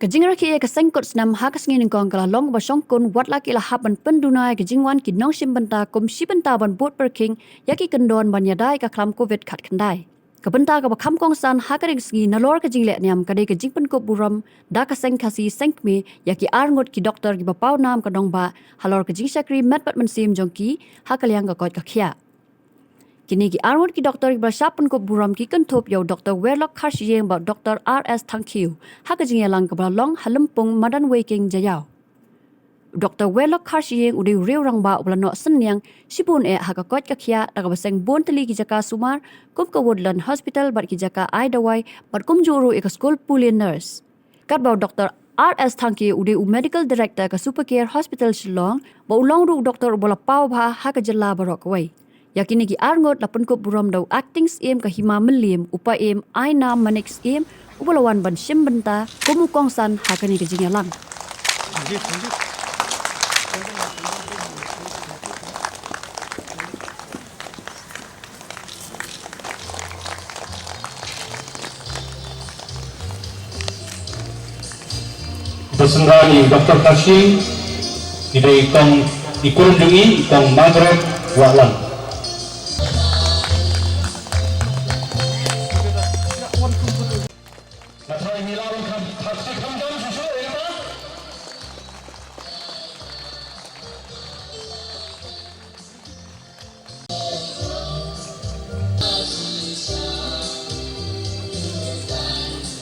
Kajingra ki ka sengkot snam ha ka sngin kong kala long ba songkon wat la ki la haban pendunai kajingwan ki nong simbenta kom sibenta ban bot perking yaki kendon ban yadai ka klam covid khat khandai kabenta ka bakham kong san ha ka ring sngi nalor ka jingle niam ka dei ka jingpen ko buram da ka seng khasi sengme yaki arngot ki doktor ki ba pau nam ka dong ba halor ka jing sakri mat pat man sim jongki ha ka liang ka kot ka khia kini ki arwon ki doktor ki bersapun ko buram ki kentup yo doktor Werlock Karshiyeng ba doktor RS Tangkiu ha ka jing lang ka long halempung madan waking jayao doktor Werlock Karshiyeng udi riu rang ba ulano senyang sibun ha ka kot ka khia da ka baseng bon teli ki jaka sumar kum ka woodland hospital bat ki jaka aidawai bat kum juru ek school pulin nurse kat ba doktor RS Tangkiu udi medical director ka Supercare Hospital Shillong ba ulong ru doktor bola pau ba ha ka jella barok wai yakini ki arngot lapun ko buram dau acting scheme ka hima melim upa em aina manik scheme ubalawan ban simbenta kumu kongsan hakani ke jingalang Bersenggali Dr. Kashi, idai ikong ikurunjungi ikong Margaret Walan.